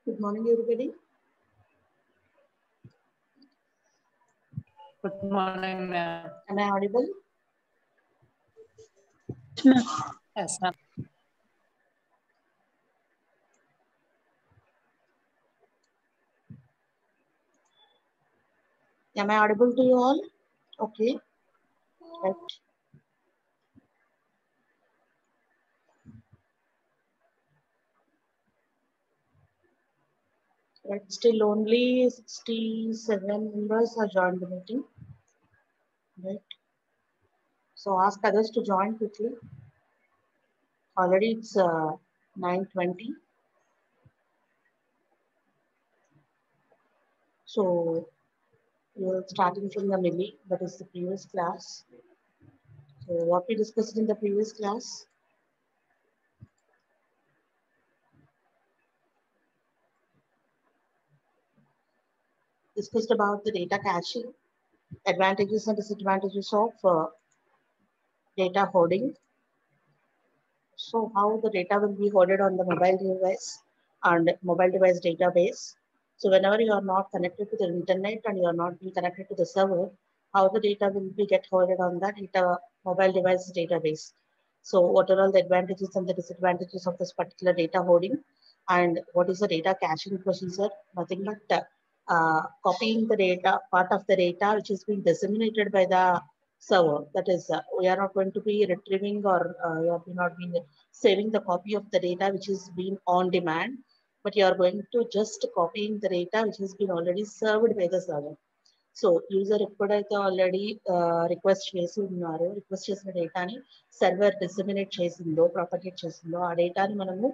Good morning, everybody. Good morning, ma'am. Am I audible? Yes, ma'am. Am I audible to you all? Okay. Right. Right. Still only 67 members are joined the meeting. Right. So ask others to join quickly. Already it's 9:20. So we're starting from the Millie, that is the previous class. So what we discussed in the previous class. Discussed about the data caching, advantages and disadvantages of data hoarding. So how the data will be hoarded on the mobile device and mobile device database. So whenever you are not connected to the internet and you are not being connected to the server, how the data will be get hoarded on that data mobile device database. So what are all the advantages and the disadvantages of this particular data hoarding, and what is the data caching procedure? Nothing but copying the data, part of the data which is being disseminated by the server. That is, we are not going to be retrieving or we are not being saving the copy of the data which is being on demand, but you are going to just copying the data which has been already served by the server. So user ఎప్పుడైతే already request చేసి ఉన్నారో, request చేసిన డేటాని server డిసమినేట్ చేసిందో, propagate చేసిందో, ఆ డేటాని మనము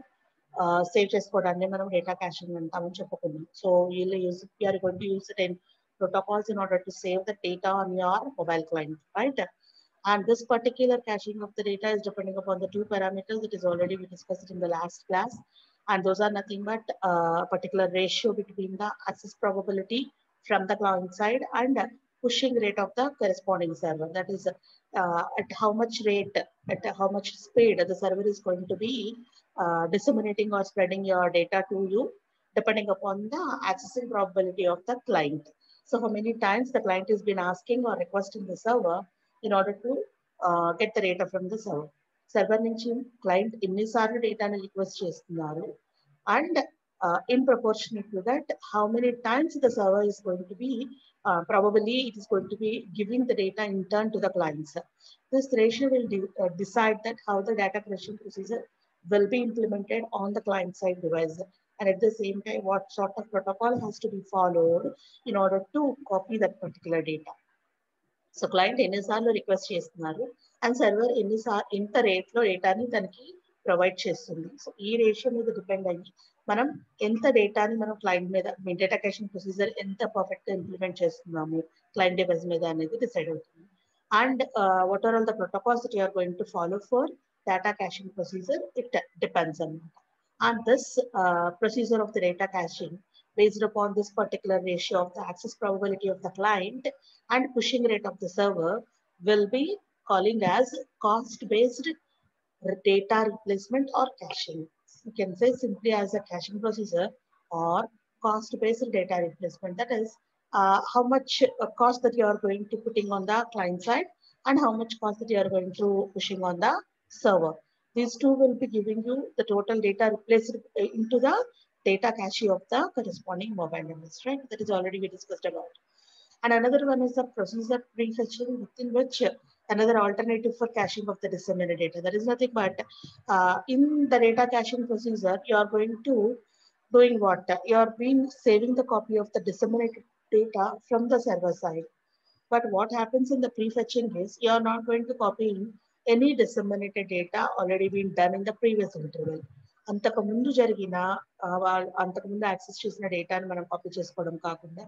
సేవ్ చేసుకోవడాన్ని మనం డేటా క్యాషింగ్ అంటామని చెప్పుకున్నాం. సో వీళ్ళు you're going to use it in protocols in order to save the data on your mobile client, right? And this particular caching of the data is depending upon the two parameters that is already we discussed in the last class. And those are nothing but particular ratio between the access probability from the client side and pushing rate of the corresponding server. That is at how much rate, at how much speed the server is going to be disseminating or spreading your data to you, depending upon the accessing probability of the client. So how many times the client has been asking or requesting the server in order to get the data from the server. Server నుంచి client ఎన్నిసార్లు డేటాని request చేస్తున్నారు, and in proportionate to that, how many times the server is going to be, probably it is going to be giving the data in turn to the clients. This ratio will decide that how the data collection procedure will be implemented on the client side device. And at the same time, what sort of protocol has to be followed in order to copy that particular data. So client ఎన్నిసార్లు request చేస్తున్నారు and server ఎంత రేట్లో డేటాని దానికి provide చేస్తుంది. So ఈ ratio మీద depend అయ్యి మనం ఎంత డేటాని మనం క్లయింట్ మీద డేటా క్యాషింగ్ ప్రొసీజర్ ఎంత పర్ఫెక్ట్గా ఇంప్లిమెంట్ చేస్తున్నాము క్లయింట్ డివైస్ మీద అనేది డిసైడ్ అవుతుంది. And what are all the protocols that you are going to follow for data caching procedure, it depends on that. And this procedure of the data caching based upon this particular ratio of the access probability of the client and pushing rate of the server will be calling as cost-based data replacement or caching. You can say simply as a caching procedure or cost-based data replacement. That is how much cost that you are going to putting on the client side and how much cost that you are going to pushing on the server. These two will be giving you the total data replaced into the data cache of the corresponding mobile device, right? That is already we discussed about. And another one is the procedure prefetching, within which another alternative for caching of the disseminated data. That is nothing but in the data caching procedure, you are going to doing what? You are being saving the copy of the disseminated data from the server side. But what happens in the prefetching is you are not going to copy any disseminated data already been done in the previous interval. అంతకుముందు జరిగిన అంతకుముందు access చేసిన డేటాని మనం copy చేసుకోవడం కాకుండా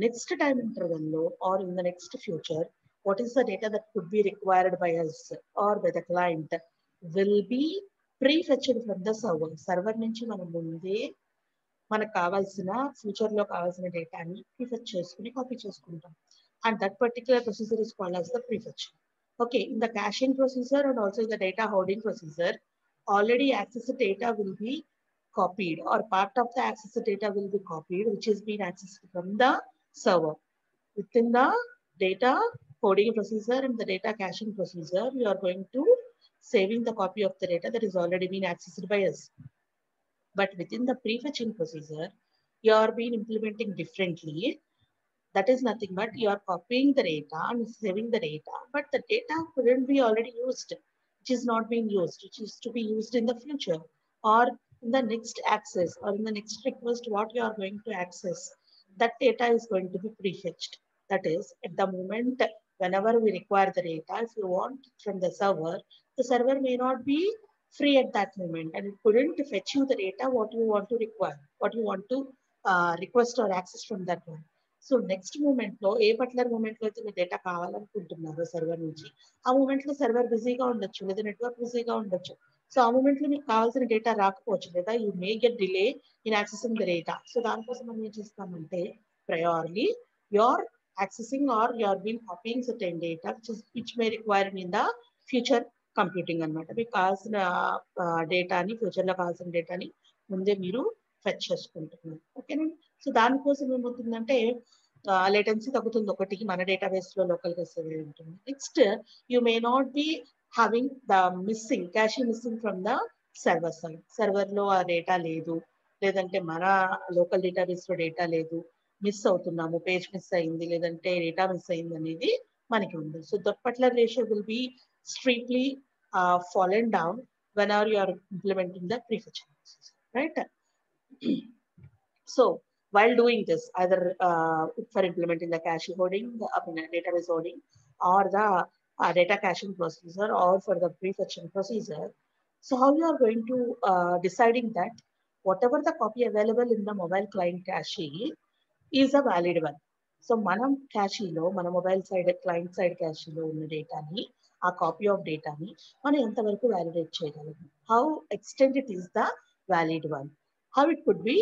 next time ఇంటర్వెల్లో or in the next future what is the data that could be required by us or by the client will be pre-fetched from the server. Server నుంచి మనం ముందే మనకు కావాల్సిన ఫ్యూచర్లో కావాల్సిన డేటాని ప్రీఫెచ్ చేసుకుని కాపీ చేసుకుంటాం. And that particular procedure is called as the prefetching. Okay, in the caching procedure and also in the data hoarding procedure, already accessed data will be copied, or part of the accessed data will be copied, which is being accessed from the server. Within the data coding procedure and the data caching procedure, we are going to saving the copy of the data that is already been accessed by us. But within the prefetching procedure, you are being implementing differently. That is nothing but you are copying the data and saving the data, but the data couldn't be already used, which is not being used, which is to be used in the future or in the next access or in the next request, what you are going to access. That data is going to be prefetched. That is, at the moment, whenever we require the data, if you want from the server may not be free at that moment and it couldn't fetch you the data what you want to require, what you want to request or access from that one. So next moment లో a particular moment లో అయితే మీరు data కావాలనుకుంటున్నారు server నుంచి, ఆ moment లో server బిజీగా ఉండొచ్చు లేదా నెట్వర్క్ బిజీగా ఉండొచ్చు. సో ఆ మూమెంట్ లో మీకు కావాల్సిన డేటా రాకపోవచ్చు లేదా you may get delay in accessing the data. So దానికోసం మనం ఏం చేస్తామంటే priorly you are accessing or you are been copying certain data which may require in the future computing అనమాట. మీకు కావాల్సిన డేటాని ఫ్యూచర్ లో కావాల్సిన డేటాని ముందే మీరు ఫెచ్ చేసుకుంటున్నారు. ఓకేనండి. సో దానికోసం ఏమవుతుందంటే లేటెన్సీ తగ్గుతుంది ఒకటి, మన డేటాబేస్ లో లోకల్ గా సేవ్ ఉంటుంది. Next you may not be having the missing cash missing from the server side. Server లో ఆ డేటా లేదు, లేదంటే మన లోకల్ డేటాబేస్ లో డేటా లేదు, మిస్ అవుతున్నాము, పేజ్ మిస్ అయింది, లేదంటే డేటా మిస్ అయింది అనేది మనకి ఉంది. So that particular ratio will be strictly fallen down whenever you are implementing the prefetching process, right? So while doing this, either for implementing the cache hoarding, database hoarding, or the data caching procedure, or for the prefetching procedure, so how you are going to deciding that whatever the copy available in the mobile client cache is a valid one. So మనం క్యాషీలో మన mobile side client side క్యాషీలో ఉన్న డేటాని, ఆ copy of డేటాని మనం ఎంతవరకు validate చేయగలము, how extend it is the valid one, how it could be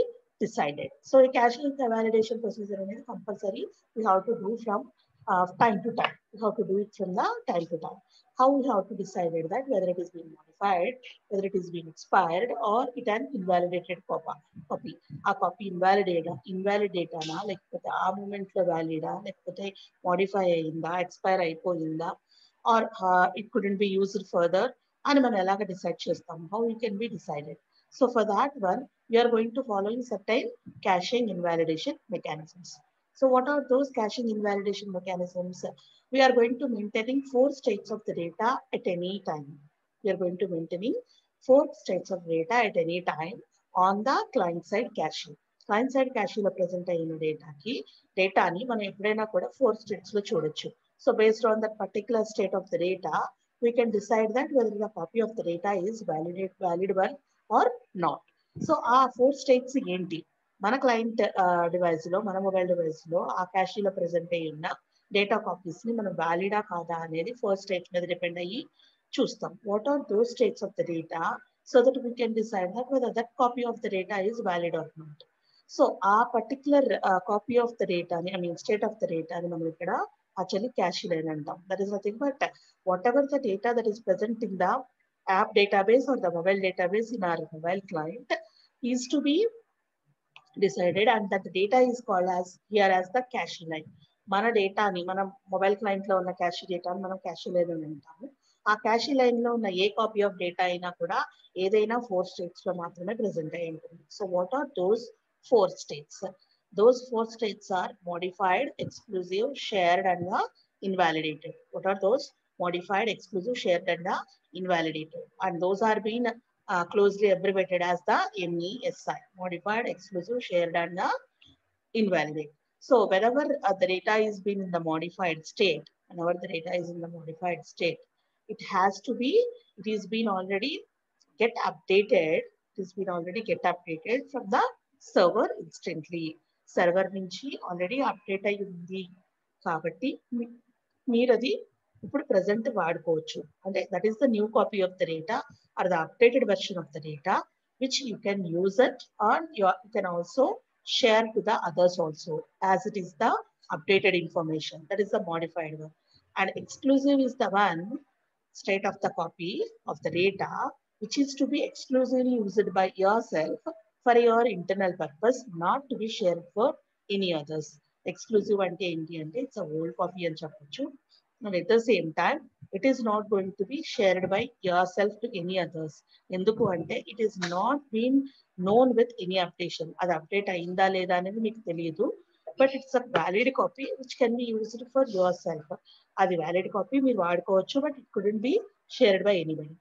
decided. So a caching validation procedure is compulsory. We have to do from time to time. We have to do it from the time to time. How we have to decide that whether it is being modified, whether it is being expired, or it an invalidated copy. A copy invalid data na like a moment lo valid like modify ayinda, expire ayipoyinda, or it couldn't be used further. And man elaga decide chestam, how it can be decided. So for that one, we are going to follow certain caching invalidation mechanisms. So what are those caching invalidation mechanisms? We are going to maintaining 4 states of the data at any time. We are going to maintaining 4 states of data at any time on the client side caching. Client side caching lo present ayina data ni మనం ఎప్పుడైనా కూడా 4 states లో చూడొచ్చు. So based on that particular state of the data, we can decide that whether the copy of the data is valid one or not. So ఆ 4 states ఏంటి, మన client device లో, మన మొబైల్ డివైస్ లో ఆ క్యాషీలో present అయ్యి ఉన్న data copies ని మనం వ్యాలిడా కాదా అనేది 4 స్టేట్స్ మీద డిపెండ్ అయ్యి చూస్తాం. What are those states of the data so that we can decide that whether that copy of the data is valid or not. So ఆ పర్టికులర్ కాపీ ఆఫ్ ద డేటాని state of the డేటాని మనం ఇక్కడ actually cache line అంటాం. That is nothing but whatever the data that is present in the app database or the mobile database in our mobile client is to be decided, and that the data is called as here as the cache line. మన డేటాని మన mobile client లో ఉన్న cash డేటాని మనం cash line అని అంటాము. ఆ క్యాష్ లైన్ లో ఉన్న ఏ కాపీ ఆఫ్ డేటా అయినా కూడా ఏదైనా 4 స్టేట్స్ లో మాత్రమే ప్రెసెంట్ అయి ఉంటుంది. So what are those 4 states? Those 4 states are modified, exclusive, shared, and invalidated. What are those? Modified, exclusive, shared, and invalidated. And those are being closely abbreviated as the MESI. Modified, exclusive, shared, and invalidated. So whenever the data is being in the modified state, whenever the data is in the modified state, it is been already get updated. It has been already get updated from the server instantly. Server నుంచి already update అయి ఉంది కాబట్టి మీరు అది ఇప్పుడు present వాడుకోవచ్చు. అంటే that is the new copy of the data or the updated version of the data which you can use it or you can also share to the others also as it is the updated information. That is the modified one. And exclusive is the one state of the copy of the data which is to be exclusively used by yourself for your internal purpose, not to be shared for any others. Exclusive ante enti ante it's a old copy అని చెప్పొచ్చు. And at the same time, it is not going to be shared by yourself to any others. ఎందుకు అంటే it is not been known with any updation. అది update అయిందా లేదా అనేది మీకు తెలియదు. But it's a valid copy which can be used for yourself. అది valid copy మీరు వాడుకోవచ్చు, but it couldn't be shared by anybody.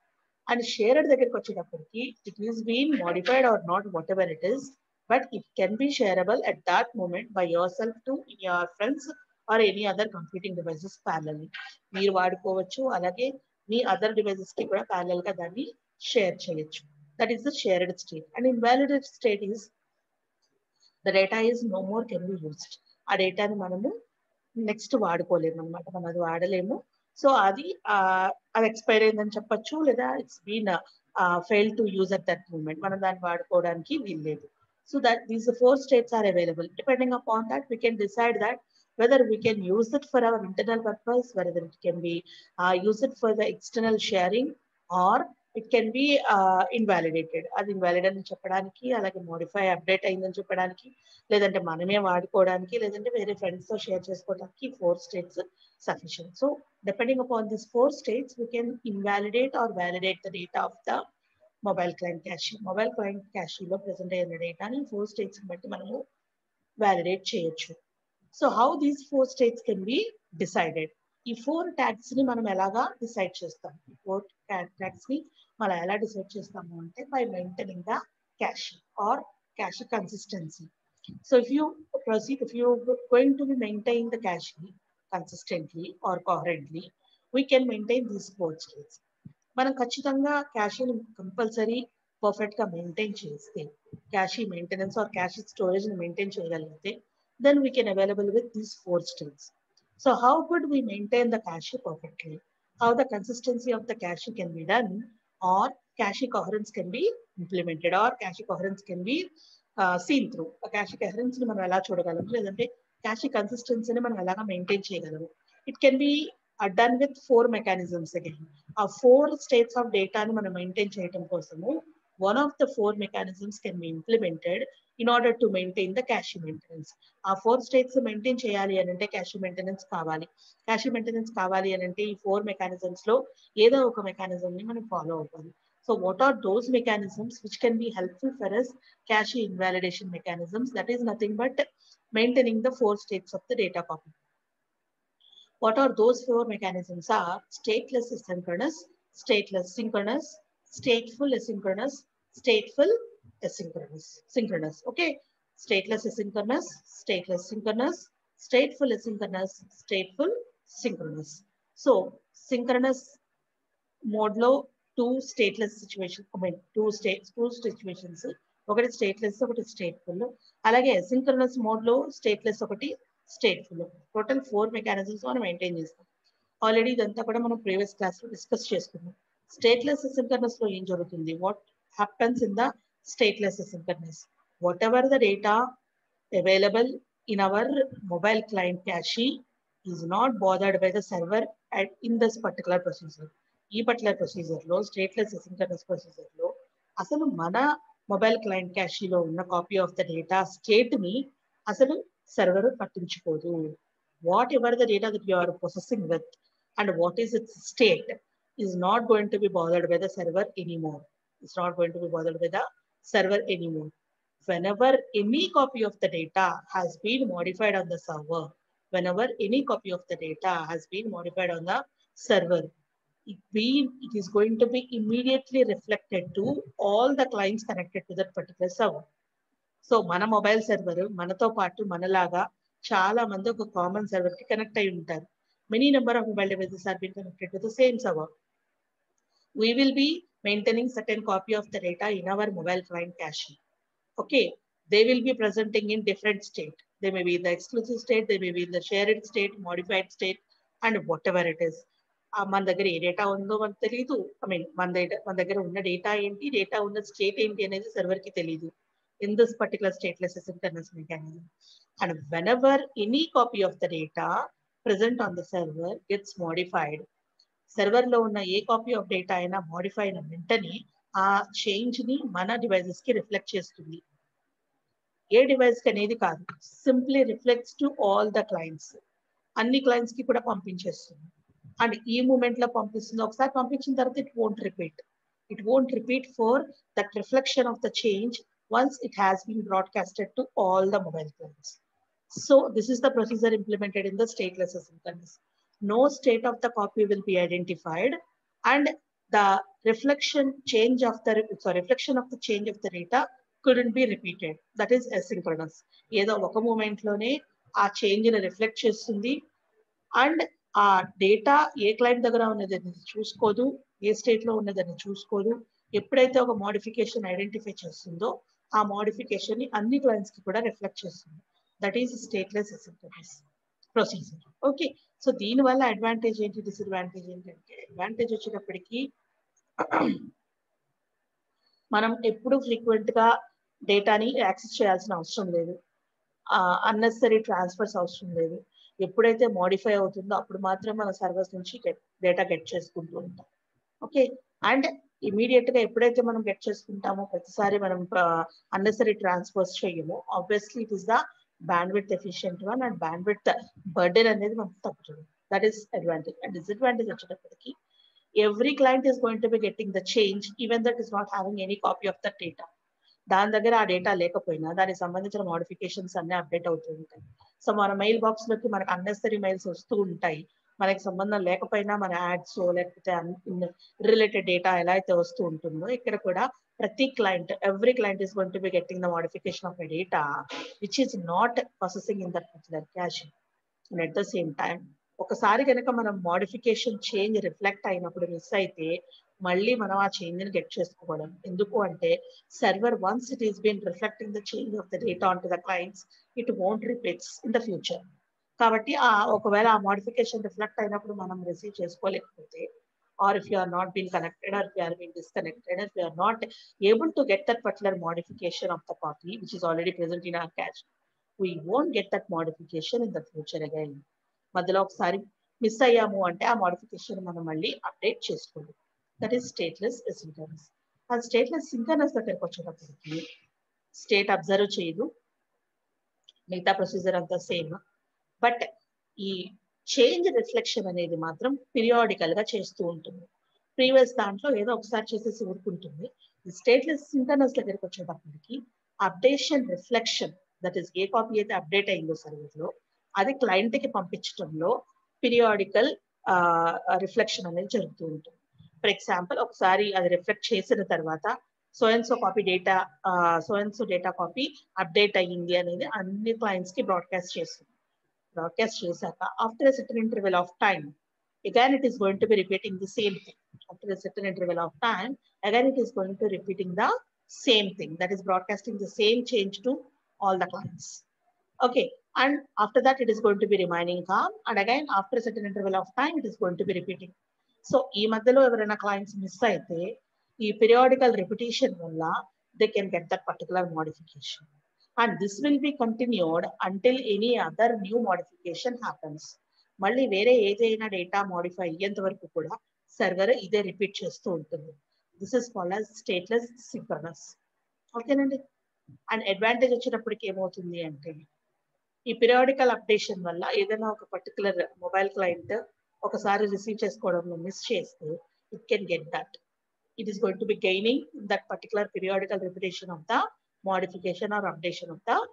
And shared దగ్గరికి వచ్చేటప్పటికి it is been modified or not whatever it is, but it can be shareable at that moment by yourself to your friends or any other computing devices parallelly. మీరు వాడుకోవచ్చు, అలాగే మీ other devices కి కూడా parallel గా దాన్ని share చేయొచ్చు. That is the shared state. And invalidate state is the data is no more can be used. ఆ డేటాని మనము నెక్స్ట్ వాడుకోలేము అనమాట, మనం అది వాడలేము. సో అది ఎక్స్పైర్ అయిందని చెప్పొచ్చు, లేదా it's been fail to use at that moment, మనం దాన్ని వాడుకోవడానికి వీల్లేదు. So that these 4 states are available. Depending upon that, we can decide that whether we can use it for our internal purpose, whether it can be use it for the external sharing, or it can be invalidated. అది invalid అని చెప్పడానికి, అలాగే modify update అయిందని చెప్పడానికి, లేదంటే మనమే వాడుకోవడానికి, లేదంటే వేరే ఫ్రెండ్స్ తో షేర్ చేసుకోవడానికి 4 states sufficient. So depending upon these 4 states, we can invalidate or validate the data of the mobile client cache. Mobile client క్యాషీలో ప్రెసెంట్ అయిన డేటాని 4 states బట్టి మనము వ్యాలిడేట్ చేయొచ్చు. So how these 4 states can be decided? ఈ 4 tags ని మనం ఎలాగా డిసైడ్ చేస్తాం? ఈ 4 tags ని మనం ఎలా డిసైడ్ చేస్తాము అంటే by maintaining the cache or cache consistency. So if you going to be maintain the cache consistently or coherently, we can maintain these 4 states. మనం ఖచ్చితంగా క్యాషీని కంపల్సరీ పర్ఫెక్ట్ గా మెయింటైన్ చేస్తే, క్యాషీ మెయింటెనెన్స్ ఆర్ క్యాషీ స్టోరేజ్ ని maintain చేయగలిగితే, then we can available with these 4 states. So how could we maintain the cache perfectly? How the consistency of the cache can be done, or cache coherence can be implemented, or cache coherence can be seen through. A cache coherence ని మనం ఎలా చూడగలము, లేదంటే cache consistency ని మనం ఎలాగా maintain చేయగలము? It can be done with 4 mechanisms again. A 4 states of data ని మనం మెయింటైన్ చేయడం కోసము one of the 4 mechanisms can be implemented in order to maintain the cache maintenance. ఆ 4 states మెయింటైన్ చేయాలి అని అంటే cache maintenance కావాలి. cache maintenance కావాలి అని అంటే ఈ 4 mechanisms లో ఏదో ఒక mechanism ని మనం ఫాలో అవ్వాలి. So what are those mechanisms which can be helpful for us? Cache invalidation mechanisms, that is nothing but maintaining the 4 states of the data copy. What are those 4 mechanisms? Are stateless asynchronous, stateless synchronous, stateful asynchronous, stateful asynchronous, synchronous. Okay, stateless asynchronous, stateless synchronous, stateful asynchronous, stateful synchronous. So synchronous mode lo 2 stateless situations, I mean 2 situations, ఒకటి stateless ఒకటి stateful. అలాగే asynchronous mode లో stateless ఒకటి stateful. Total 4 mechanisms మనం maintain చేస్తాం. Already ఇదంతా కూడా మనం ప్రీవియస్ క్లాస్ లో డిస్కస్ చేసుకున్నాం. స్టేట్లెస్ asynchronous లో ఏం జరుగుతుంది? What happens in the stateless asynchronous? Whatever the data available in our mobile client cache is not bothered by the server in this particular procedure. ఈ particular procedure లో, stateless asynchronous procedure లో అసలు మన mobile client క్యాషీలో ఉన్న copy of the data state ని అసలు server పట్టించుకోదు. Whatever the data that you are processing with and what is its state is not going to be bothered by the server anymore. It's not going to be bothered by the server anymore. Whenever any copy of the data has been modified on the server, whenever any copy of the data has been modified on the server, it is going to be immediately reflected to all the clients connected to that particular server. So మన mobile server మనతో పాటు మనలాగా చాలా మంది ఒక common server కి connect అయి ఉంటారు. Many number of mobile devices are being connected to the same server. We will be maintaining certain copy of the data in our mobile client cache. Okay, they will be presenting in different state. They may be in the exclusive state, they may be in the shared state, modified state, and whatever it is. మన దగ్గర ఏ data ఉందో మనకు తెలియదు. I mean మన దగ్గర ఉన్న data ఏంటి, data ఉన్న స్టేట్ ఏంటి అనేది సర్వర్ కి తెలియదు. In this particular stateless asynchronous mechanism, and whenever any copy of the data present on the server gets modified, server లో ఉన్న ఏ కాపీ ఆఫ్ డేటా అయినా మోడిఫై అయిన వెంటనే ఆ చేంజ్ ని మన డివైజెస్ కి రిఫ్లెక్ట్ చేస్తుంది. ఏ డివైస్ కి అనేది కాదు, simply reflects to all the clients, అన్ని క్లయింట్స్ కి కూడా పంపించేస్తుంది. అండ్ ఈ మూమెంట్ లో పంపిస్తుంది. ఒకసారి పంపించిన తర్వాత it won't repeat for that reflection of the change once it has been broadcasted to all the mobile clients. So this is the procedure implemented in the stateless asynchronous. No state of the copy will be identified, and the reflection of the change of the data couldn't be repeated. That is asynchronous. ఏదో ఒక moment లోనే ఆ change ని reflect చేస్తుంది, and ఆ data ఏ client దగ్గర ఉన్నదని చూసుకోదు, ఏ state లో ఉన్నదని చూసుకోదు. ఎప్పుడైతే ఒక మోడిఫికేషన్ ఐడెంటిఫై చేస్తుందో ఆ మోడిఫికేషన్ ని అన్ని క్లయింట్స్ కి కూడా రిఫ్లెక్ట్ చేస్తుంది. That is stateless asynchronous procedure. Okay, so దీని వల్ల అడ్వాంటేజ్ ఏంటి, డిసడ్వాంటేజ్ ఏంటంటే, అడ్వాంటేజ్ వచ్చేటప్పటికి మనం ఎప్పుడు ఫ్రీక్వెంట్ గా డేటాని యాక్సెస్ చేయాల్సిన అవసరం లేదు, అన్నెసరీ ట్రాన్స్ఫర్స్ అవసరం లేదు. ఎప్పుడైతే మోడిఫై అవుతుందో అప్పుడు మాత్రం మన సర్వర్స్ నుంచి డేటా గెట్ చేసుకుంటూ ఉంటాం. ఓకే, అండ్ ఇమీడియట్ గా ఎప్పుడైతే మనం గెట్ చేసుకుంటామో ప్రతిసారి మనం అన్నెసరీ ట్రాన్స్ఫర్స్ చేయము. Obviously it is the bandwidth efficient one, and bandwidth burden అనేది మనకు తగ్గుతుంది. That is advantage. And disadvantage వచ్చేటప్పటికి every client is going to be getting the change even that is not having any copy of the data. దాని దగ్గర ఆ data లేకపోయినా దానికి సంబంధించిన మోడిఫికేషన్స్ అన్ని అప్డేట్ అవుతూ ఉంటాయి. సో మన మెయిల్ బాక్స్ లోకి మనకు అన్నెసరీ మెయిల్స్ వస్తూ ఉంటాయి. మనకి సంబంధం లేకపోయినా మన యాడ్స్ లేకపోతే రిలేటెడ్ డేటా ఎలా అయితే వస్తూ ఉంటుందో, ఇక్కడ కూడా ప్రతి client, every client is going to be getting the modification of a data which is not processing in that particular cash. And at the same time ఒకసారి కనుక మనం మోడిఫికేషన్ చేంజ్ రిఫ్లెక్ట్ అయినప్పుడు మిస్ అయితే మళ్ళీ మనం ఆ చేంజ్ ని get చేసుకోవడం. ఎందుకు అంటే server once it is been reflecting the change of the data on to the clients, it won't repeats in the future. కాబట్టి ఒకవేళ ఆ మోడిఫికేషన్ రిఫ్లెక్ట్ అయినప్పుడు మనం రిసీవ్ చేసుకోలేకపోతే, or if you are not being connected, or if you are being disconnected, if you are not able to get that particular modification of the copy which is already present in our cache, we won't get that modification in the future again. మధ్యలో ఒకసారి miss అయ్యాము అంటే ఆ modification మనం మళ్ళీ update చేసుకోవాలి. That is stateless asynchronous. ఆ stateless synchronous దగ్గరకు వచ్చేటప్పటికి స్టేట్ అబ్జర్వ్ చేయదు, మిగతా ప్రొసీజర్ అంతా సేమ్. బట్ ఈ చేంజ్ రిఫ్లెక్షన్ అనేది మాత్రం పీరియాడికల్ గా చేస్తూ ఉంటుంది. ప్రీవియస్ దాంట్లో ఏదో ఒకసారి చేసేసి ఊరుకుంటుంది. స్టేట్లెస్ సింక్రోనస్ దగ్గరికి వచ్చేటప్పటికి updation reflection, that is a copy అయితే అప్డేట్ అయిందో సర్వీస్ లో అది క్లయింట్ కి పంపించడంలో పీరియాడికల్ రిఫ్లెక్షన్ అనేది జరుగుతూ ఉంటుంది. ఫర్ ఎగ్జాంపుల్, ఒకసారి అది రిఫ్లెక్ట్ చేసిన తర్వాత so and so copy data, so and so data copy update అయ్యింది అనేది అన్ని క్లయింట్స్ కి బ్రాడ్కాస్ట్ చేస్తుంది. బ్రాడ్కాస్ట్ చేశాక after a certain interval of time again it is going to be repeating the same thing. After a certain interval of time, again it is going to repeating the same thing, that is broadcasting the same change to all the clients. Okay, and after that it is going to be remaining calm, and again after a certain interval of time it is going to be repeating. So ee madhyalo evaraina clients miss aithe ee periodical repetition valla they can get that particular modification, and this will be continued until any other new modification happens. మళ్ళీ వేరే ఏదైనా data modify అయ్యేంత వరకు కూడా server ఇదే repeat చేస్తూ ఉంటుంది. This is called as stateless synchronous. ఓకేనండి. అండ్ అడ్వాంటేజ్ వచ్చేటప్పటికి ఏమవుతుంది అంటే, ఈ పీరియాడికల్ అప్డేషన్ వల్ల ఏదైనా ఒక పర్టికులర్ మొబైల్ క్లయింట్ ఒకసారి రిసీవ్ చేసుకోవడంలో మిస్ చేస్తే it can get that. It is going to be gaining that particular periodical repetition of the modification or updation of the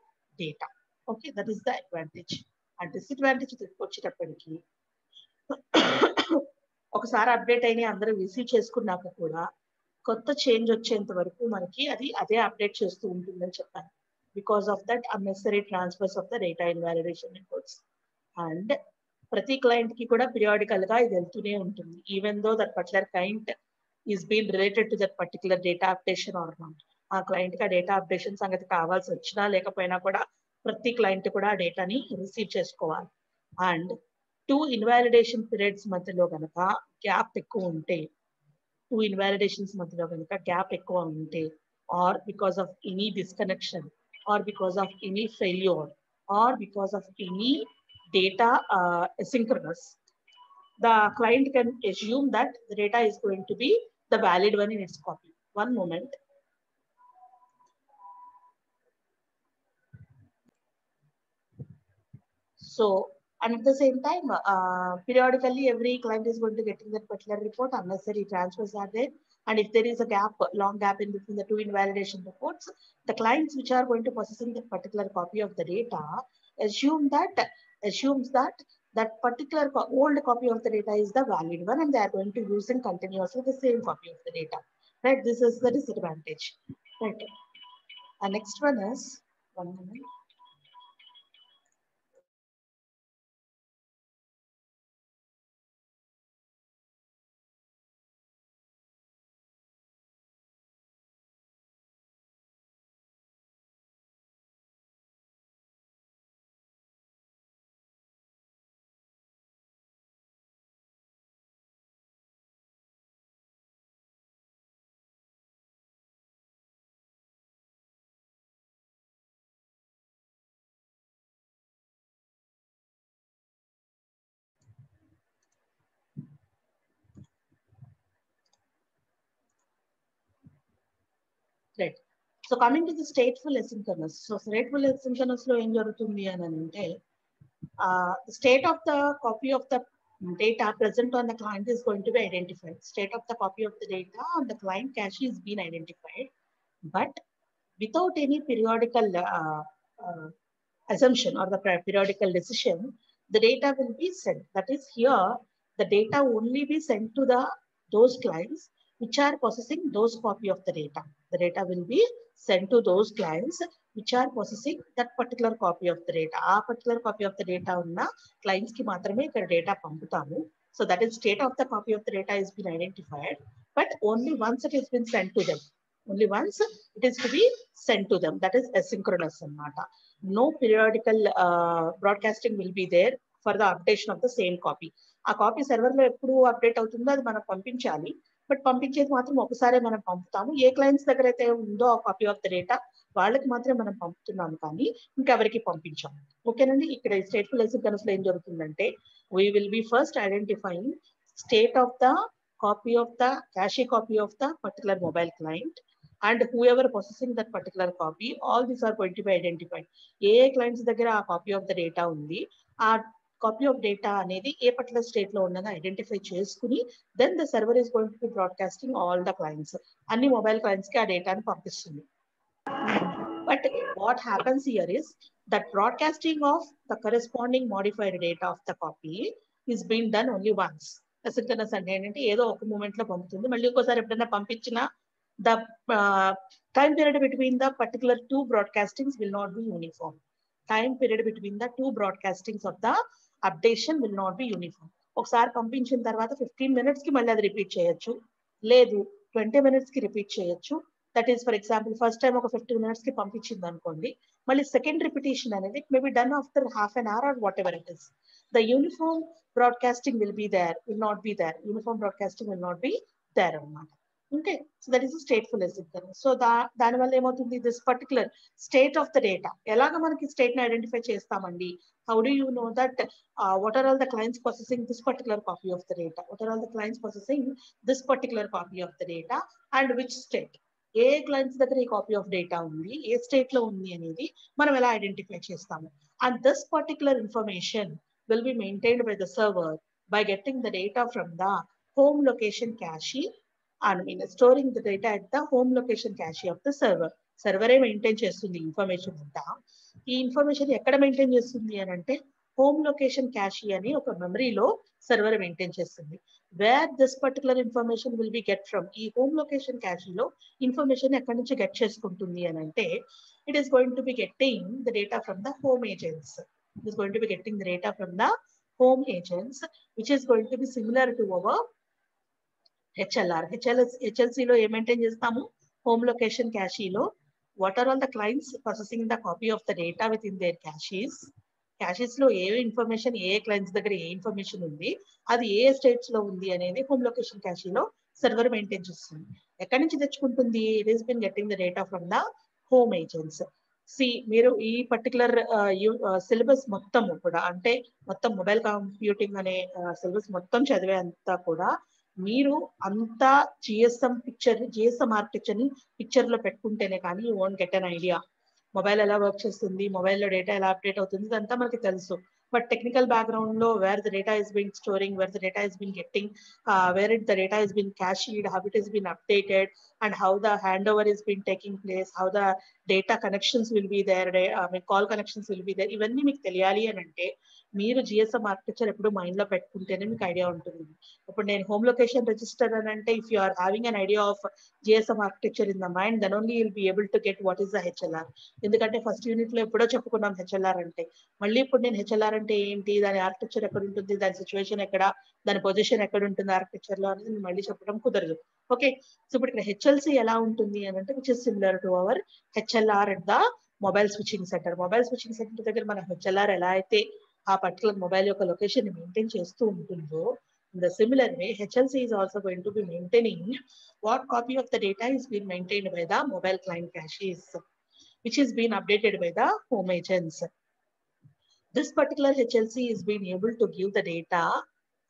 data. Okay, that is the advantage. And disadvantage వచ్చేటప్పటికి ఒకసారి update అయినా అందరూ receive చేసుకున్నాక కూడా కొత్త change వచ్చేంత వరకు మనకి అదే అప్డేట్ చేస్తూ ఉంటుందని చెప్పాను. Because of that unnecessary transfers of the data invalidation reports. And ప్రతి క్లయింట్ కి కూడా పీరియాడికల్ గా ఇది వెళ్తూనే ఉంటుంది, even though that particular client is been related to that particular data updation or not. ఆ క్లయింట్ కి ఆ డేటా అప్డేషన్ సంగతి కావాల్సి వచ్చినా లేకపోయినా కూడా ప్రతి క్లయింట్ కూడా ఆ డేటాని రిసీవ్ చేసుకోవాలి. అండ్ 2 ఇన్వాలిడేషన్ పీరియడ్స్ మధ్యలో కనుక గ్యాప్ ఎక్కువ ఉంటే, 2 ఇన్వాలిడేషన్స్ మధ్యలో కనుక గ్యాప్ ఎక్కువ ఉంటే, or because of any disconnection, or because of any failure, or because of any data asynchronous, the client can assume that the data is going to be the valid one in its copy. One moment. So, and at the same time, periodically every client is going to get in that particular report, unnecessary transfers are there. And if there is a gap, long gap in between the two invalidation reports, the clients which are going to processing that particular copy of the data assumes that that particular old copy of the data is the valid one, and they are going to using continuously the same copy of the data. Right? This is the disadvantage. Right. And next one is 1 minute. Right. So coming to the stateful asynchronous. So stateful asynchronous lo em jarugutundi ani ante the state of the copy of the data present on the client is going to be identified. State of the copy of the data on the client cache is being identified, but without any periodical assumption or the periodical decision, the data will be sent. That is, here the data only be sent to those clients which are processing those copy of the data. The data will be sent to those clients which are processing that particular copy of the data. A particular copy of the data unna clients ki matrame ikkada data pamputamu. So that is state of the copy of the data has been identified, but only once it has been sent to them. Only once it is to be sent to them. That is asynchronous anamata. No periodical broadcasting will be there for the updation of the same copy. ఆ copy server లో ఎప్పుడు update అవుతుందో అది మనం పంపించాలి, but పంపించేది మాత్రం ఒకసారి మనం పంపుతాము. ఏ క్లయింట్స్ దగ్గర అయితే ఉందో ఆ కాపీ ఆఫ్ ద డేటా వాళ్ళకి మాత్రమే మనం పంపుతున్నాము, కానీ ఇంకెవరికి పంపించాము. ఓకేనండి. ఇక్కడ స్టేట్ఫుల్ asynchronous లో ఏం జరుగుతుందంటే, we will be first identifying state of the copy of the cache copy of the particular mobile client, and whoever processing that particular copy, all these are going to be identified. A clients దగ్గర ఆ copy of the data ఉంది, ఆ copy of data అనేది ఏ particular state లో ఉన్నదో identify చేసుకుని then the server is going to be broadcasting all the clients. అన్ని mobile clients కి ఆ డేటాను పంపిస్తుంది. But what happens here is that broadcasting of the corresponding modified data of the copy is being done only once. Asynchronous అంటే ఏంటంటే ఏదో ఒక moment లో పంపుతుంది, మళ్ళీ ఇంకోసారి ఎప్పుడైనా పంపించినా the time period between the particular two broadcastings will not be uniform. Time period between the two broadcastings of the updation will not be uniform. ఒకసారి పంపించిన తర్వాత 15 minutes కి మళ్ళీ అది రిపీట్ చేయొచ్చు, లేదు 20 minutes కి రిపీట్ చేయొచ్చు. That is for example first time ఒక 15 minutes కి పంపించింది అనుకోండి, మళ్ళీ సెకండ్ రిపిటేషన్ అనేది may be done after half an hour or whatever it is. The uniform broadcasting will be there, will not be there. Uniform broadcasting will not be there అన్నమాట. Okay. So that is stateful asynchronous. So దానివల్ల ఏమవుతుంది, this particular state of the data ఎలాగ మనకి state ని identify చేస్తామండి? How do you know that what are all the clients processing this particular copy of the data? What are all the clients processing this particular copy of the data and which state? A clients దగ్గర ఈ copy of data ఉంది, ఏ state లో ఉంది అనేది మనం ఎలా identify చేస్తాము? And this particular information will be maintained by the server by getting the data from the home location cache, and mean storing the data at the home location cache of the server. సర్వరే maintain చేస్తుంది information అంతా. ఈ information ఎక్కడ maintain చేస్తుంది అని అంటే, home location క్యాషీ అని ఒక మెమరీలో సర్వర్ మెయింటైన్ చేస్తుంది. Where this particular information will be get from, ఈ హోమ్ లొకేషన్ క్యాషీలో ఇన్ఫర్మేషన్ ఎక్కడి నుంచి గెట్ చేసుకుంటుంది అని అంటే, it is going to be getting the data from the home agents. It is going to be getting the data from the home agents, which is going to be similar to our HLR. HLC లో ఏ maintain చేస్తాము? Home location క్యాషీలో what are all the clients processing the copy of the data within their caches. Caches లో ఏ information, ఏ clients దగ్గర ఏ information ఉంది, అది ఏ states లో ఉంది అనేది హోమ్ లొకేషన్ క్యాషీలో సర్వర్ మెయింటైన్ చేస్తుంది. ఎక్కడి నుంచి తెచ్చుకుంటుంది? It is been getting the data from the home agents. మీరు ఈ పర్టికులర్ సిలబస్ మొత్తం కూడా, అంటే మొత్తం మొబైల్ కంప్యూటింగ్ అనే సిలబస్ మొత్తం చదివే అంతా కూడా మీరు అంతా జిఎస్ఎం ఆర్కిటెక్చర్ ని పిక్చర్ లో పెట్టుకుంటేనే కానీ you won't get an idea. Mobile ఎలా వర్క్ చేస్తుంది, మొబైల్లో డేటా ఎలా అప్డేట్ అవుతుంది, ఇదంతా మనకి తెలుసు. బట్ టెక్నికల్ బ్యాక్గ్రౌండ్ లో where the data is been storing, where the data is been getting, where the data is been cached, how it is been updated, and how the handover is been taking place, how the data connections will be there, call connections will be there. ఇవన్నీ మీకు తెలియాలి అని అంటే మీరు GSM architecture ఎప్పుడు mind లో పెట్టుకుంటేనే మీకు ఐడియా ఉంటుంది. ఇప్పుడు నేను హోమ్ లొకేషన్ రిజిస్టర్ అని అంటే if you are having an idea of GSM architecture in the mind, then only will be able to get what is the HLR. ఎందుకంటే ఫస్ట్ యూనిట్ లో ఎప్పుడో చెప్పుకున్నాం హెచ్ఎల్ఆర్ అంటే. మళ్ళీ ఇప్పుడు నేను హెచ్ఎల్ఆర్ అంటే ఏంటి, దాని ఆర్కిటెక్చర్ ఎక్కడ ఉంటుంది, దాని సిచ్యువేషన్ ఎక్కడ, దాని పొజిషన్ ఎక్కడ ఉంటుంది ఆర్కిటెక్చర్ లో అనేది మళ్ళీ చెప్పడం కుదరదు. ఓకే, సో ఇప్పుడు ఇక్కడ హెచ్ఎల్సి ఎలా ఉంటుంది అని అంటే which is similar to hour HLR at the mobile switching centre. Mobile switching centre దగ్గర మన హెచ్ఎల్ఆర్ ఎలా అయితే ఆ పర్టికులర్ మొబైల్ యొక్క లొకేషన్ ని మెయింటైన్ చేస్తూ ఉంటుందో, in the similar way HLC is also going to be maintaining what copy of the data is being maintained by the mobile client caches, which is being updated by the home agents. This particular HLC is being able to give the data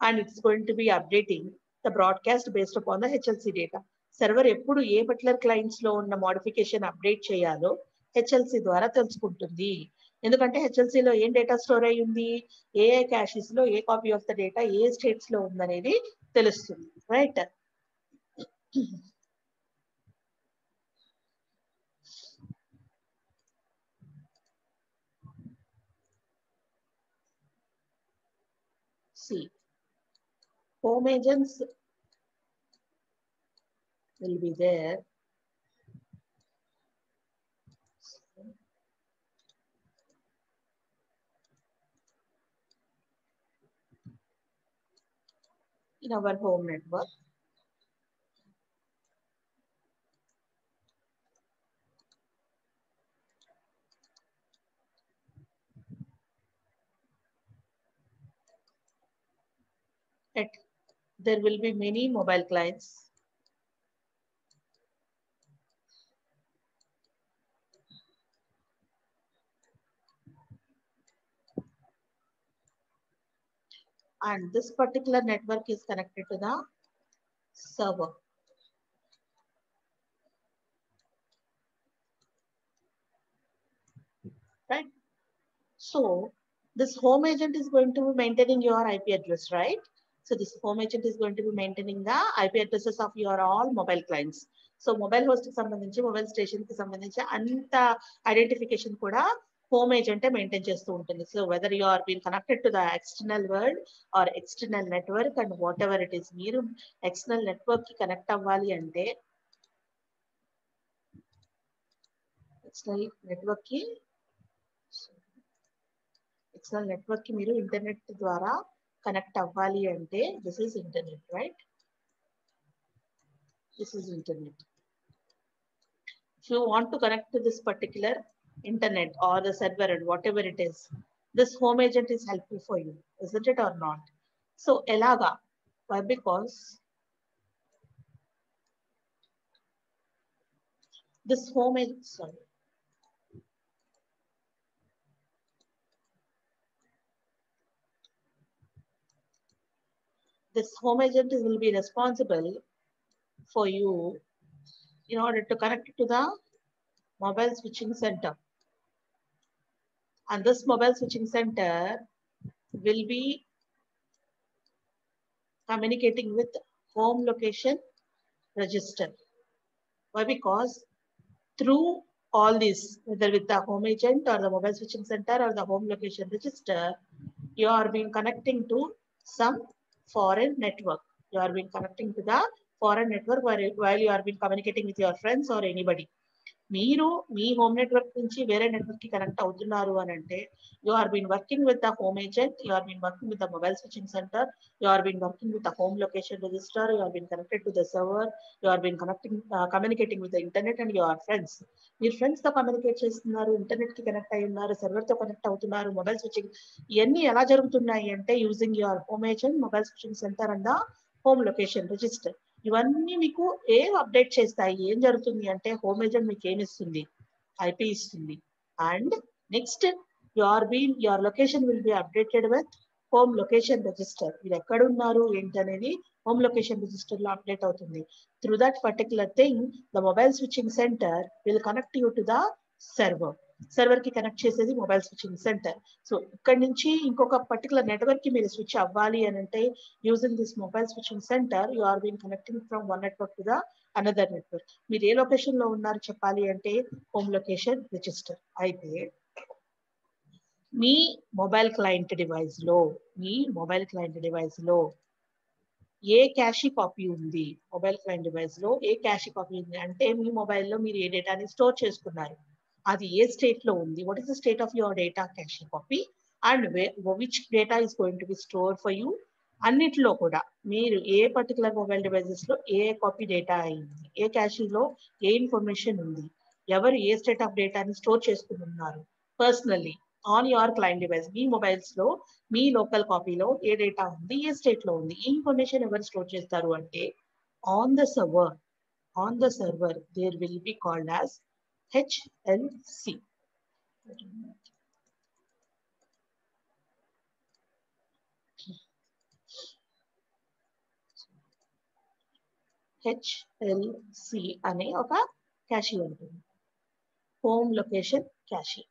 and it's going to be updating the broadcast based upon the HLC data. Server ఎప్పుడు ఏ particular clients లో ఉన్న modification update చేయాలో HLC ద్వారా తెలుసుకుంటుంది. ఎందుకంటే HLC లో ఏం data store అయి ఉంది, ఏ క్యాషెస్ లో a copy of the data A states లో ఉందనేది తెలుస్తుంది. Right, see, home agents will be there. In our home network, there will be many mobile clients. And this particular network is connected to the server. Right? So this home agent is going to be maintaining your IP address, right? So this home agent is going to be maintaining the IP addresses of your all mobile clients. So mobile host ki sambandhinchi, mobile station ki sambandhinchi anta identification kuda home agent maintain chestu untundi. So whether you are being connected to the external world or external network and whatever it is, మీరు external network ki connect అవ్వాలి అంటే external network కి మీరు internet ద్వారా connect అవ్వాలి అంటే this is internet, right? This is internet. If you want to connect to this particular internet or the server and whatever it is, this home agent is helpful for you, isn't it or not? So elaga, why? Because this home agent, sorry, this home agent will be responsible for you in order to connect to the mobile switching center. And this mobile switching center will be communicating with home location register. Why? Because through all this, whether with the home agent or the mobile switching center or the home location register, you are being connecting to some foreign network. You are being connecting to the foreign network while you are being communicating with your friends or anybody. మీరు మీ home network నుంచి వేరే network కి connect అవుతున్నారు అని అంటే you are been working with the home agent, you are been working with the mobile switching centre, you are been working with the home location register, you are been connected to the server, you are been communicating with the internet and your friends. మీరు friends తో communicate చేస్తున్నారు, internet కి connect అయి ఉన్నారు, server తో connect అవుతున్నారు, mobile switching. ఇవన్నీ ఎలా జరుగుతున్నాయి అంటే using your home agent, mobile switching centre and the home location register. ఇవన్నీ మీకు ఏం అప్డేట్ చేస్తాయి? ఏం జరుగుతుంది అంటే హోమ్ ఏజెంట్ మీకు ఏమి ఇస్తుంది? IP ఇస్తుంది. And next your location will be updated with home location register. మీరు ఎక్కడ ఉన్నారు ఏంటి అనేది హోమ్ లొకేషన్ రిజిస్టర్ లో అప్డేట్ అవుతుంది. Through that particular thing the mobile switching centre will connect you to the server. Server కి connect చేసేది mobile switching centre. So ఇక్కడ నుంచి ఇంకొక పర్టికులర్ నెట్వర్క్ కి మీరు స్విచ్ అవ్వాలి అని అంటే using this mobile switching centre you are been connecting from one network to the another network. మీరు ఏ లొకేషన్ లో ఉన్నారు చెప్పాలి అంటే హోమ్ లొకేషన్ రిజిస్టర్. అయితే మీ మొబైల్ క్లయింట్ డివైస్ లో ఏ క్యాషీ కాపీ ఉంది, మొబైల్ క్లయింట్ డివైస్ లో ఏ క్యాషీ కాపీ ఉంది అంటే మీ మొబైల్లో మీరు ఏ డేటాని స్టోర్ చేసుకున్నారు, అది ఏ స్టేట్ లో ఉంది, what is the state of your data cache copy and which data is going to be store for you. అన్నిట్లో కూడా మీరు ఏ పర్టికులర్ మొబైల్ డివైసెస్ లో ఏ కాపీ డేటా అయింది, ఏ క్యాషీలో ఏ ఇన్ఫర్మేషన్ ఉంది, ఎవరు ఏ స్టేట్ ఆఫ్ డేటాని స్టోర్ చేసుకున్నారు personally on your client device. Me mobiles లో మీ లోకల్ కాపీలో ఏ డేటా ఉంది, ఏ స్టేట్ లో ఉంది, ఈ ఇన్ఫర్మేషన్ ఎవరు స్టోర్ చేస్తారు అంటే on the server there will be called as HLC. HLC అనే ఒక క్యాషీ ఉంటుంది, home location cache.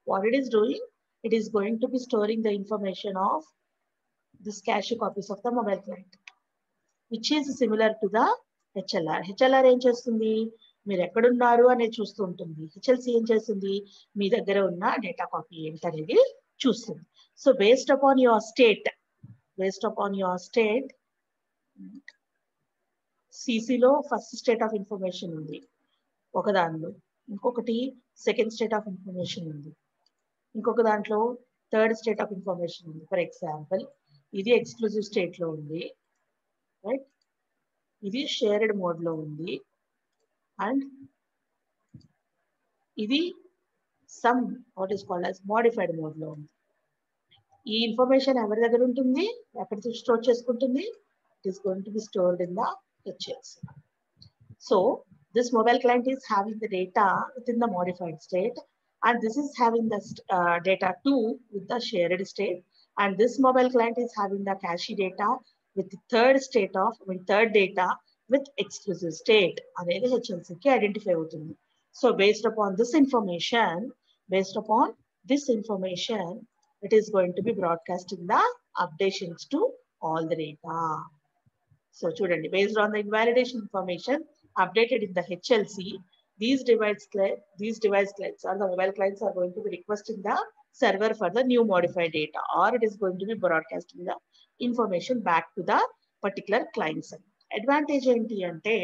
What it is doing? It is going to be storing the information of this cache copies of the mobile client, which is similar to the HLR. HLR ఏం చేస్తుంది, మీరు ఎక్కడున్నారు అనేది చూస్తూ ఉంటుంది. HLC ఏం చేస్తుంది, మీ దగ్గర ఉన్న డేటా కాపీ ఏంటనేది చూస్తుంది. So based upon your state సిసిలో ఫస్ట్ స్టేట్ ఆఫ్ ఇన్ఫర్మేషన్ ఉంది ఒక దానిలో, ఇంకొకటి సెకండ్ స్టేట్ ఆఫ్ ఇన్ఫర్మేషన్ ఉంది, ఇంకొక దాంట్లో థర్డ్ స్టేట్ ఆఫ్ ఇన్ఫర్మేషన్ ఉంది. ఫర్ ఎగ్జాంపుల్ ఇది ఎక్స్క్లూజివ్ స్టేట్ లో ఉంది, రైట్, ఇది షేర్డ్ మోడ్ లో ఉంది, అండ్ ఇది some what is called as modified mode లో ఉంది. ఈ ఇన్ఫర్మేషన్ ఎవరి దగ్గర ఉంటుంది, ఎక్కడ స్టోర్ చేసుకుంటుంది, it is going to B stored in the HLC. So this mobile client is having the data within the modified state, and this is having the data too with the shared state, and this mobile client is having the cache data with the third data with exclusive state అనేది HLC కి identify అవుతుంది. So based upon this information it is going to be broadcasting the updations to all the data. So చూడండి, based on the invalidation information updated in the HLC, these device clients or the mobile clients are going to be requesting the server for the new modified data, or it is going to be broadcasting the information back to the particular client side. Advantage ఏంటి అంటే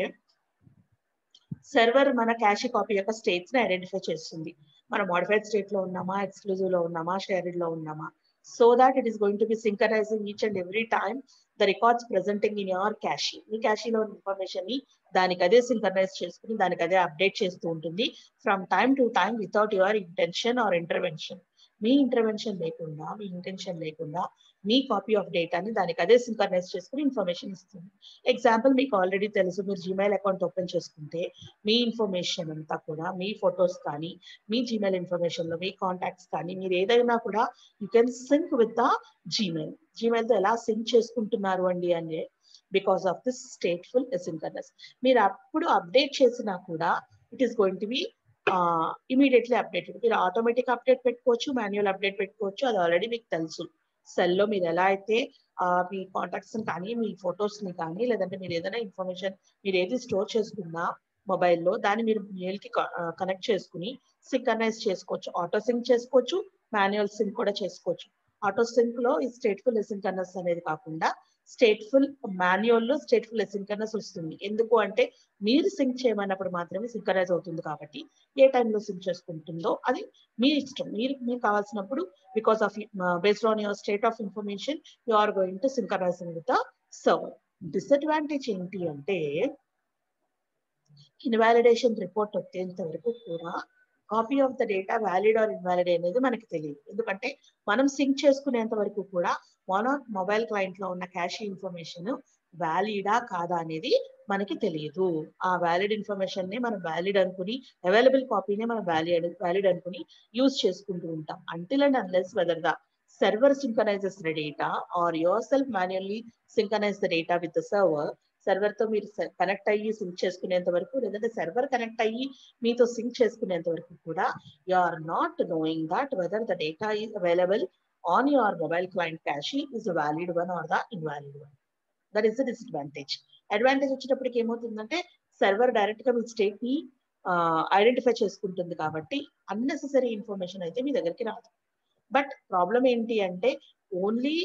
server మన క్యాషీ copy యొక్క states ని identify చేస్తుంది. మనం modified state లో ఉన్నామా, exclusive లో ఉన్నామా, షేర్డ్ లో ఉన్నామా, so that it is going to be synchronizing each and every time the records presenting in your cache. మీ క్యాషీలో ఇన్ఫర్మేషన్ ని దానికి అదే సింక్రనైజ్ చేసుకుని దానికి అదే అప్డేట్ చేస్తూ ఉంటుంది from time to time without your intention or intervention. Me intervention లేకుండా, మీ ఇంటెన్షన్ లేకుండా మీ కాపీ ఆఫ్ డేటాని దానికి అదే సింక్రనైజ్ చేసుకుని ఇన్ఫర్మేషన్ ఇస్తుంది. ఎగ్జాంపుల్ మీకు ఆల్రెడీ తెలుసు, మీరు జీమెయిల్ అకౌంట్ ఓపెన్ చేసుకుంటే మీ ఇన్ఫర్మేషన్ అంతా కూడా, మీ ఫొటోస్ కానీ, మీ జీమెయిల్ ఇన్ఫర్మేషన్ లో మీ కాంటాక్ట్స్ కానీ, మీరు ఏదైనా కూడా you can sync with the Gmail తో ఎలా సింక్ చేసుకుంటున్నారు అండి అంటే because of this stateful asynchronous. మీరు అప్పుడు అప్డేట్ చేసినా కూడా it is going to be immediately updated. మీరు ఆటోమేటిక్ అప్డేట్ పెట్టుకోవచ్చు, మాన్యువల్ అప్డేట్ పెట్టుకోవచ్చు, అది ఆల్రెడీ మీకు తెలుసు. సెల్లో మీరు ఎలా అయితే మీ కాంటాక్ట్స్ కానీ, మీ ఫొటోస్ ని కానీ, లేదంటే మీరు ఏదైనా ఇన్ఫర్మేషన్ మీరు ఏది స్టోర్ చేసుకున్నా మొబైల్లో దాన్ని మీరు మెయిల్ కి కనెక్ట్ చేసుకుని సింక్రనైజ్ చేసుకోవచ్చు. ఆటో సింక్ చేసుకోవచ్చు, మాన్యువల్ సింక్ కూడా చేసుకోవచ్చు. ఆటో సింక్ లో ఈ స్టేట్ఫుల్ అసింక్రనస్ అనేది కాకుండా మాన్యువల్ లో స్టేట్ఫుల్ అసింక్రనస్ వస్తుంది. ఎందుకు అంటే మీరు సింక్ చేయమన్నప్పుడు మాత్రమే సింక్రనైజ్ అవుతుంది కాబట్టి ఏ టైంలో సింక్ చేసుకుంటుందో అది మీ ఇష్టం. మీకు కావాల్సినప్పుడు because of based on your state of information you are going to synchronizing with the server. Disadvantage ఏంటి అంటే ఇన్వాలిడేషన్ రిపోర్ట్ వచ్చేంత వరకు కూడా copy of the data valid or invalid అనేది మనకి తెలియదు. ఎందుకంటే మనం సింక్ చేసుకునేంత వరకు కూడా మన మొబైల్ క్లయింట్ లో ఉన్న క్యాషీ ఇన్ఫర్మేషన్ వ్యాలిడా కాదా అనేది మనకి తెలియదు. ఆ వ్యాలిడ్ ఇన్ఫర్మేషన్ ని మనం వ్యాలిడ్ అనుకుని, అవైలబుల్ కాపీని మనం వ్యాలిడ్ అనుకుని యూజ్ చేసుకుంటూ ఉంటాం. Until and unless whether the server synchronizes the data or yourself manually synchronize the data with the server. Server తో మీరు కనెక్ట్ అయ్యి సింక్ చేసుకునేంత వరకు, లేదంటే సర్వర్ కనెక్ట్ అయ్యి మీతో సింక్ చేసుకునేంత వరకు కూడా you are not knowing that whether the data is available on your mobile client cache is valid one or the invalid one. That is the disadvantage. Advantage వచ్చేటప్పటికి ఏమవుతుందంటే సర్వర్ డైరెక్ట్ గా మీ state ని identify చేసుకుంటుంది కాబట్టి unnecessary information అయితే మీ దగ్గరికి రాదు. But problem ఏంటి అంటే ఓన్లీ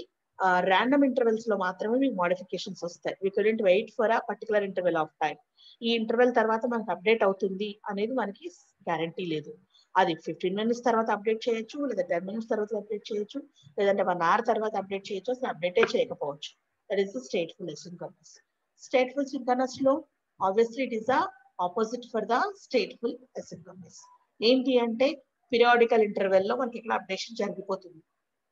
ర్యాండమ్ ఇంటర్వెల్స్ లో మాత్రమే మీకు మోడిఫికేషన్స్ వస్తాయి. We couldn't wait for a particular interval of time. ఈ ఇంటర్వెల్ తర్వాత మనకు అప్డేట్ అవుతుంది అనేది మనకి గ్యారంటీ లేదు. అది 15 minutes తర్వాత అప్డేట్ చేయొచ్చు, లేదా 10 minutes తర్వాత అప్డేట్ చేయొచ్చు, లేదంటే 1 hour తర్వాత అప్డేట్ చేయొచ్చు, అసలు అప్డేటే చేయకపోవచ్చు. That is the stateful asynchronous. Stateful synchronous లో obviously it is the opposite for the stateful asynchronous. ఏంటి అంటే పీరియాడికల్ ఇంటర్వెల్ లో మనకి ఇక్కడ అప్డేషన్ జరిగిపోతుంది.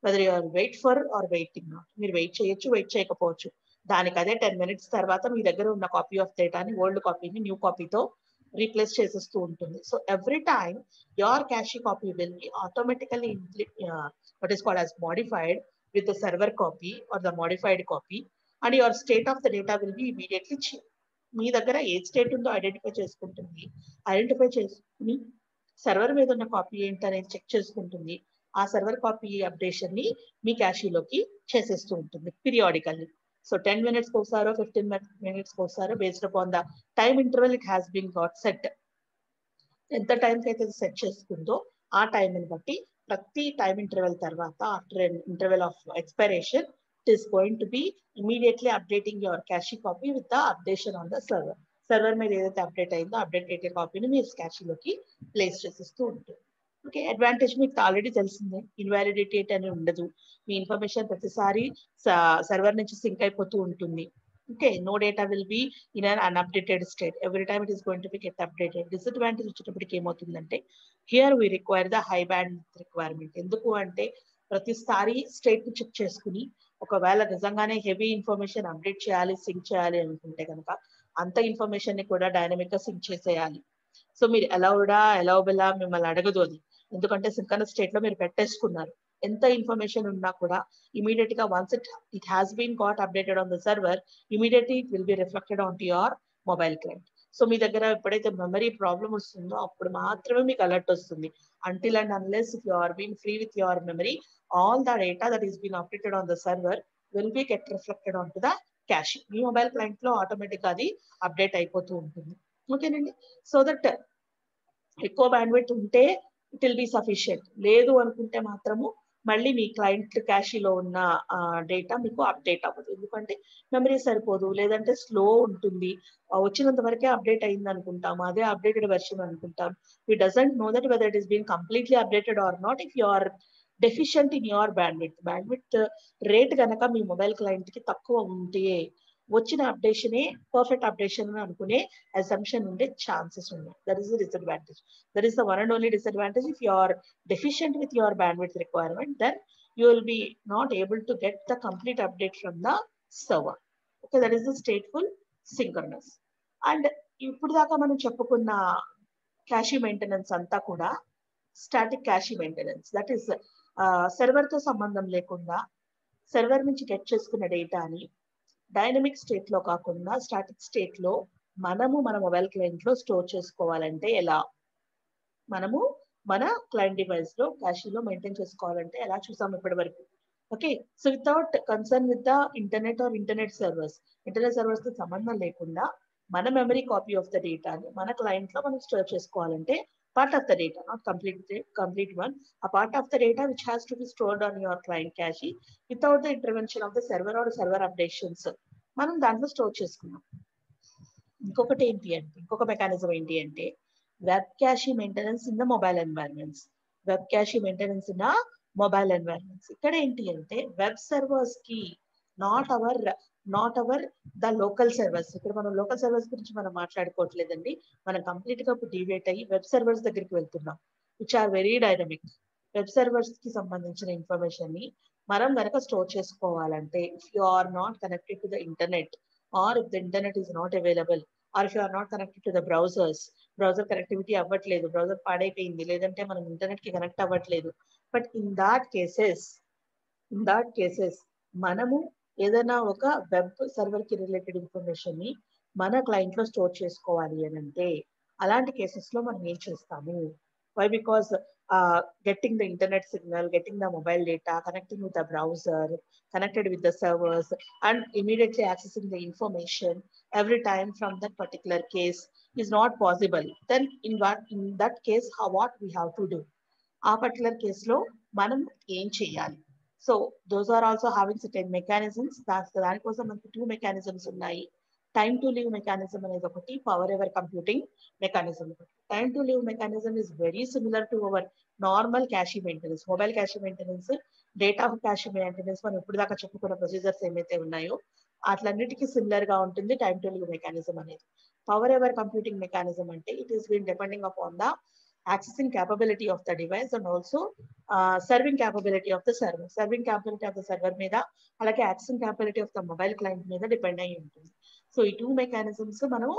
Whether you are wait for or waiting not. మీరు వెయిట్ చేయొచ్చు, వెయిట్ చేయకపోవచ్చు. దానికి అదే 10 minutes తర్వాత మీ దగ్గర ఉన్న కాపీ ఆఫ్ డేటాని ఓల్డ్ కాపీని న్యూ కాపీతో రీప్లేస్ చేసేస్తూ ఉంటుంది. So every time your cache copy will be automatically what is called as modified with the server copy or the modified copy, and your state of the data will be immediately changed. మీ దగ్గర ఏ state ఉందో identify చేసుకుంటుంది. Identify చేసుకుని server మీద ఉన్న copy ఏంటనేది check చేసుకుంటుంది. ఆ server copy updation ని మీ క్యాషీలోకి చేసేస్తూ ఉంటుంది పీరియాడికల్లీ. సో 10 minutes ఒకసారో 15 minutes ఒకసారో based upon the time interval it has been got set. ఎంత టైంకి అయితే సెట్ చేసుకుందో ఆ టైంని బట్టి ప్రతి టైమ్ ఇంటర్వెల్ తర్వాత after interval of expiration it is going to be immediately updating your cache copy with the updation on the server. Server మీద ఏదైతే అప్డేట్ అయిందో అప్డేట్ అయితే కాపీని మీ క్యాషీలోకి ప్లేస్ చేసేస్తూ ఉంటుంది. ఓకే, అడ్వాంటేజ్ మీకు ఆల్రెడీ తెలిసిందే. ఇన్వాలిడిటీ అని ఉండదు. మీ ఇన్ఫర్మేషన్ ప్రతిసారి సర్వర్ నుంచి సింక్ అయిపోతూ ఉంటుంది. Okay, no data will be in an unupdated state. Every time it is going to be get updated. Disadvantage వచ్చేటప్పటికి ఏమవుతుందంటే here we require the high band requirement. ఎందుకు అంటే ప్రతిసారి స్టేట్ ని చెక్ చేసుకుని ఒకవేళ నిజంగానే హెవీ ఇన్ఫర్మేషన్ అప్డేట్ చేయాలి, సింక్ చేయాలి అనుకుంటే కనుక అంత ఇన్ఫర్మేషన్ ని కూడా డైనమిక్ గా సింక్ చేసేయాలి. సో మీరు అలౌబులా మిమ్మల్ని అడగదు అది. ఎందుకంటే సింక్రనస్ స్టేట్ లో మీరు పెట్టేసుకున్నారు. ఎంత ఇన్ఫర్మేషన్ ఉన్నా కూడా ఇమీడియట్ గా once it has been got updated on the server, immediately it will be reflected on to your mobile client. So మీ దగ్గర ఎప్పుడైతే మెమరీ ప్రాబ్లమ్ వస్తుందో అప్పుడు మాత్రమే మీకు అలర్ట్ వస్తుంది. Until and unless if you are been free with your memory, all the data that is been updated on the server will be get reflected on to the cache. మీ mobile client లో automatic గా అది update అయిపోతూ ఉంటుంది. ఓకేనండి. So that ఎక్కువ bandwidth ఉంటే it will be sufficient. లేదు అనుకుంటే మాత్రము మళ్ళీ మీ క్లయింట్ క్యాషీలో ఉన్న డేటా మీకు అప్డేట్ అవ్వదు. ఎందుకంటే మెమరీ సరిపోదు, లేదంటే స్లో ఉంటుంది. వచ్చినంత వరకే అప్డేట్ అయింది అనుకుంటాం, అదే అప్డేటెడ్ వెర్షన్ అనుకుంటాం. We doesn't know that whether it is been completely updated or not if you are deficient in your bandwidth rate కనుక మీ మొబైల్ క్లయింట్ కి తక్కువ ఉంటే వచ్చిన అప్డేషనే పర్ఫెక్ట్ అప్డేషన్ అనుకునే అసంప్షన్ ఉండే ఛాన్సెస్ ఉన్నాయి. That is the disadvantage. That is the one and only disadvantage. If you are deficient with your bandwidth requirement, then you will be not able to get the complete update from the server. Okay, that is the stateful synchronous. And ఇప్పుడు దాకా మనం చెప్పుకున్న క్యాషీ maintenance అంతా కూడా static cache maintenance. That is server తో సంబంధం లేకుండా server నుంచి గెట్ చేసుకున్న డేటాని డైనమిక్ స్టేట్ లో కాకుండా స్టాటిక్ స్టేట్ లో మనము మన మొబైల్ క్లయింట్ లో స్టోర్ చేసుకోవాలంటే ఎలా, మనము మన క్లయింట్ డివైస్ లో క్యాషీలో మెయింటైన్ చేసుకోవాలంటే ఎలా చూసాం ఇప్పటి వరకు. Okay, so without concern with the internet are internet servers తో సంబంధం లేకుండా మన మెమరీ కాపీ ఆఫ్ ద డేటాని మన క్లయింట్ లో మనం స్టోర్ చేసుకోవాలంటే part of the data, not complete one, a part of the data which has to be stored on your client cache without the intervention of the server or server updations మనం దాంట్లో store చేసుకున్నాం. ఇంకొకటి ఏంటి అంటే ఇంకొక mechanism ఏంటి అంటే web cache maintenance in the mobile environments. Web cache maintenance in mobile environments ఇక్కడ ఏంటి అంటే వెబ్ సర్వర్స్ కి not our the local servers. ఇక్కడ మనం లోకల్ సర్వర్స్ గురించి మనం మాట్లాడుకోవట్లేదండి. మనం కంప్లీట్ గా డివేట్ అయ్యి వెబ్ సర్వర్స్ దగ్గరికి వెళ్తున్నాం, which are very dynamic. Web servers కి సంబంధించిన ఇన్ఫర్మేషన్ ని మనం కనుక స్టోర్ చేసుకోవాలంటే if you are not connected to the internet or if the internet is not available or if you are not connected to the browser connectivity అవ్వట్లేదు, browser పాడైపోయింది, లేదంటే మనం ఇంటర్నెట్ కి కనెక్ట్ అవ్వట్లేదు. But in that cases in that cases మనము ఏదైనా ఒక web server కి రిలేటెడ్ ఇన్ఫర్మేషన్ ని మన క్లయింట్ లో స్టోర్ చేసుకోవాలి అని అంటే అలాంటి కేసెస్ లో మనం ఏం చేస్తాము? Why because getting the internet signal, getting the mobile data, connecting with the browser, connected with the servers, and immediately accessing the information every time from that particular case is not possible. Then in that case, what we have to do? ఆ particular కేసులో మనం ఏం చేయాలి? So those are also having certain mechanisms. దానికోసం మనకి 2 mechanisms ఉన్నాయి. Time to leave mechanism అనేది ఒకటి, పవర్ ఎవర్ కంప్యూటింగ్ మెకానిజం ఒకటి. Time to leave mechanism is very similar to hour normal cash maintenance, mobile cash maintenance, data cash maintenance. మనం ఇప్పుడు దాకా చెప్పుకున్న ప్రొసీజర్స్ ఏమైతే ఉన్నాయో అట్లన్నిటికీ సిమిలర్ గా ఉంటుంది టైమ్ టు లీవ్ మెకానిజం అనేది. పవర్ ఎవర్ కంప్యూటింగ్ మెకానిజం అంటే it is been depending upon the accessing capability of the device and also serving capability of the server. Serving capability of the server మీద అలాగే accessing capability of the mobile client మీద depend అయి ఉంటుంది. So ఈ 2 mechanisms మనం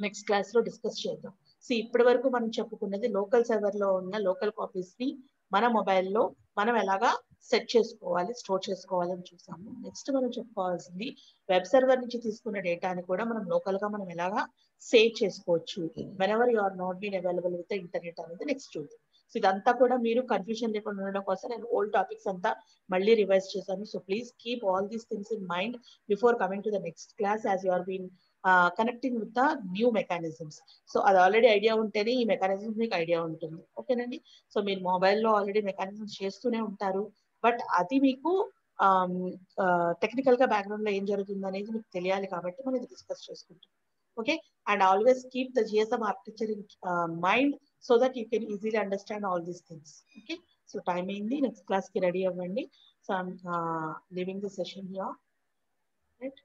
next class లో discuss చేద్దాం. So ఇప్పటి వరకు మనం చెప్పుకున్నది లోకల్ సర్వర్ లో ఉన్న లోకల్ కాపీస్ ని మన మొబైల్లో మనం ఎలాగా సెట్ చేసుకోవాలి, స్టోర్ చేసుకోవాలి అని చూసాము. నెక్స్ట్ మనం చెప్పుకోవాల్సింది వెబ్ సర్వర్ నుంచి తీసుకున్న డేటాని కూడా మనం లోకల్ గా మనం ఎలాగా సేవ్ చేసుకోవచ్చు whenever you are not been available with internet అనేది నెక్స్ట్ చూద్దాం. సో ఇదంతా కూడా మీరు కన్ఫ్యూజన్ లేకుండా ఉండడం కోసం నేను ఓల్డ్ టాపిక్స్ అంతా మళ్ళీ రివైజ్ చేశాను. So please keep all these things in mind before coming to the next class as you are been connecting with the new mechanisms. So అది ఆల్రెడీ ఐడియా ఉంటేనే ఈ మెకానిజమ్స్ మీకు ఐడియా ఉంటుంది. ఓకేనండి. So మీరు మొబైల్లో ఆల్రెడీ మెకానిజమ్స్ చేస్తూనే ఉంటారు, బట్ అది మీకు టెక్నికల్ గా బ్యాక్గ్రౌండ్ లో ఏం జరుగుతుంది అనేది మీకు తెలియాలి కాబట్టి మనం ఇది డిస్కస్ చేసుకుంటాం. Okay, and always keep the GSM architecture in mind so that you can easily understand all these things. Okay, so time in the next class ki ready avvandi. So I'm leaving the session here, right?